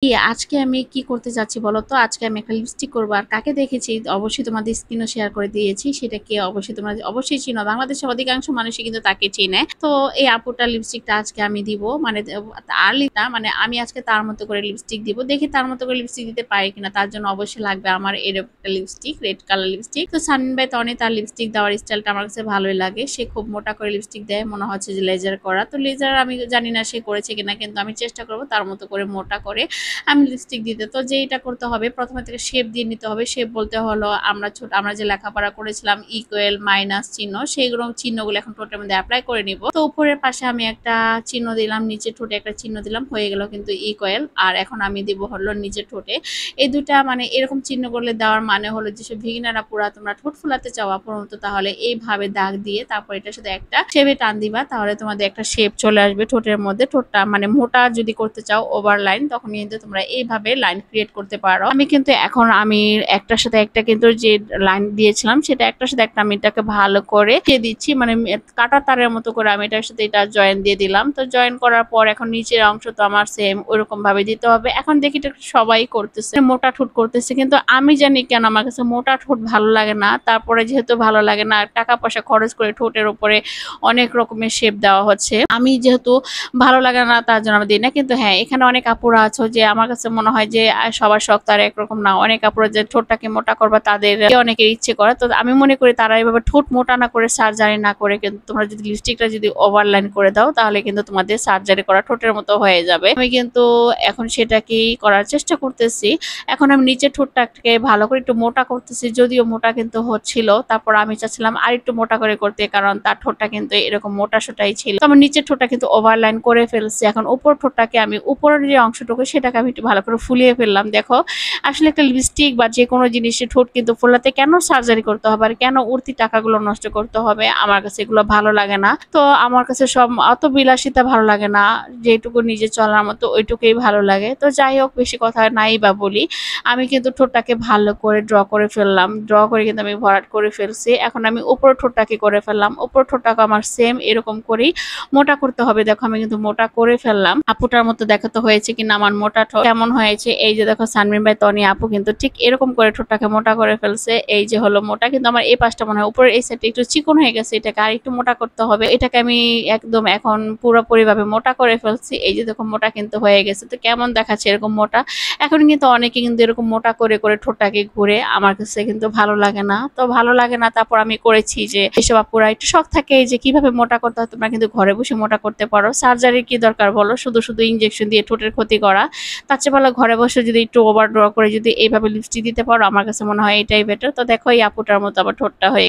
আজকে আমি কি করতে যাচ্ছি বলো তো? আজকে আমি একটা লিপস্টিক করবো। আর কাকে দেখেছি অবশ্যই তোমাদের স্ক্রিনও শেয়ার করে দিয়েছি। সেটা কে অবশ্যই তোমরা অবশ্যই চিনো, বাংলাদেশের অধিকাংশ মানুষই কিন্তু তাকে চিনে। তো এই আপুটার লিপস্টিকটা আজকে আমি দিব, মানে আর্লি না, মানে আমি আজকে তার মতো করে লিপস্টিক দিব। দেখি তার মতো করে লিপস্টিক দিতে পারি কিনা। তার জন্য অবশ্যই লাগবে আমার এরকম একটা লিপস্টিক, রেড কালার লিপস্টিক। তো সানমিন ভাই তনি তার লিপস্টিক দেওয়ার স্টাইলটা আমার কাছে ভালোই লাগে। সে খুব মোটা করে লিপস্টিক দেয়, মনে হচ্ছে যে লেজার করা। তো লেজার আমি জানি না সে করেছে কিনা, কিন্তু আমি চেষ্টা করবো তার মতো করে মোটা করে আমি লিপস্টিক দিতে। তো যেটা করতে হবে, প্রথমে থেকে শেপ দিয়ে নিতে হবে। শেপ বলতে হলো আমরা যে লেখাপড়া করেছিলাম ইকুয়াল মাইনাস চিহ্ন, সেইগুলো চিহ্নগুলো এখন ঠোঁটের মধ্যে অ্যাপ্লাই করে নিব। তো উপরের পাশে আমি একটা চিহ্ন দিলাম, নিচে ঠোঁটে একটা চিহ্ন দিলাম, হয়ে গেল কিন্তু ইকুয়াল। আর এখন আমি দিব হলো নিচের ঠোঁটে। এই দুটা মানে এরকম চিহ্ন করলে দেওয়ার মানে হলো যেসব ভিগিনাররা পুরা তোমরা ঠোঁট ফুলাতে চাও প্রথমত, তাহলে এইভাবে দাগ দিয়ে তারপর এটার সাথে একটা শেপে টান দিবা, তাহলে তোমাদের একটা শেপ চলে আসবে ঠোঁটের মধ্যে। ঠোঁটটা মানে মোটা যদি করতে চাও ওভার লাইন, তখন কিন্তু তোমরা এইভাবে লাইন ক্রিয়েট করতে পারো। আমি কিন্তু এখন আমি একটার সাথে একটা কিন্তু যে লাইন দিয়েছিলাম সেটা একটার সাথে একটা আমি এটাকে ভালো করে দিয়ে দিচ্ছি, মানে কাটা তারের মতো করে আমি এটার সাথে এটা জয়েন দিয়ে দিলাম। তো জয়েন করার পর এখন নিচের অংশ তো আমার সেম ওইরকম ভাবে দিতে হবে। এখন দেখি এটা সবাই করতেছে, মোটা ঠোঁট করতেছে, কিন্তু আমি জানি কেন আমার কাছে মোটা ঠোঁট ভালো লাগে না। তারপরে যেহেতু ভালো লাগে না, টাকা পয়সা খরচ করে ঠোঁটের উপরে অনেক রকমের শেপ দেওয়া হচ্ছে, আমি যেহেতু ভালো লাগে না তার জন্য আমি দিই না। কিন্তু হ্যাঁ, এখানে অনেক আপুরা আছো যে আমার কাছে মনে হয় যে সবার শখ তার একরকম না। অনেক আপুরা যে ঠোঁটটাকে মোটা করবা তাদের অনেকের ইচ্ছে করে। তো আমি মনে করি তারা এভাবে ঠোঁট মোটা না করে সার্জারি না করে কিন্তু তোমরা যদি লিপস্টিকটা যদি ওভারলাইন করে দাও, তাহলে কিন্তু তোমাদের সার্জারি করা ঠোঁটের মতো হয়ে যাবে। আমি কিন্তু এখন সেটাকেই করার চেষ্টা করতেছি। এখন আমি নিচের ঠোঁটটাকে ভালো করে একটু মোটা করতেছি, যদিও মোটা কিন্তু হচ্ছিল। তারপর আমি চাচ্ছিলাম আর একটু মোটা করে করতে, কারণ তার ঠোঁটটা কিন্তু এরকম মোটা সোটাই ছিল। তো আমার নিচের ঠোঁটটা কিন্তু ওভারলাইন করে ফেলছি। এখন উপর ঠোঁটটাকে আমি উপরের যে অংশটুকু সেটাকে আমি একটু ভালো করে ফুলিয়ে ফেললাম। দেখো, আসলে একটা লিপস্টিক বা যে কোনো জিনিসের ঠোঁট কিন্তু ফোলাতে কেন সার্জারি করতে হবে আর কেন উঠতি টাকাগুলো নষ্ট করতে হবে? আমার কাছে এগুলো ভালো লাগে না। তো আমার কাছে সব অত বিলাসিতা ভালো লাগে না, যেটুকু নিজে চলার মতো ওইটুকুই ভালো লাগে। তো যাই হোক, বেশি কথা নাই বা বলি, আমি কিন্তু ঠোঁটটাকে ভালো করে ড্র করে ফেললাম। ড্র করে কিন্তু আমি ভরাট করে ফেলছি। এখন আমি উপর ঠোঁটটাকে করে ফেললাম। উপর ঠোঁটটাকে আমার সেম এরকম করেই মোটা করতে হবে। দেখো আমি কিন্তু মোটা করে ফেললাম। আপুটার মতো দেখাতে হয়েছে কিনা আমার মোটা ঠোঁট কেমন হয়েছে। এই যে দেখো, সানমিন ভাই তনি আপু কিন্তু ঠিক এরকম করে ঠোঁটটাকে মোটা করে ফেলছে। এই যে হলো মোটা, কিন্তু আমার এই পাশটা মনে হয় উপরের এই সাইডটা একটু চিকন হয়ে গেছে, এটাকে আর একটু মোটা করতে হবে। এটাকে আমি একদম এখন পুরোপুরি ভাবে মোটা করে ফেলছি। এই যে দেখো, মোটা কিন্তু হয়ে গেছে। তো কেমন দেখাচ্ছে এরকম মোটা? এখন কিন্তু অনেকে কিন্তু এরকম মোটা করে করে ঠোঁটটাকে ঘুরে, আমার কাছে কিন্তু ভালো লাগে না। তো ভালো লাগে না, তারপর আমি করেছি যে এসব আপুরা একটু শখ থাকে যে কিভাবে মোটা করতে হয়, তোমরা কিন্তু ঘরে বসে মোটা করতে পারো। সার্জারির কি দরকার বলো? শুধু শুধু ইনজেকশন দিয়ে ঠোঁটের ক্ষতি করা। তার চেয়ে ভালো ঘরে বসে যদি একটু ওভার ড্র করে যদি এইভাবে লিপস্টিক দিতে পারো, আমার কাছে মনে হয় এটাই বেটার। তো দেখো, এই আপুটার মতো আবার ঠোঁটটা হয়ে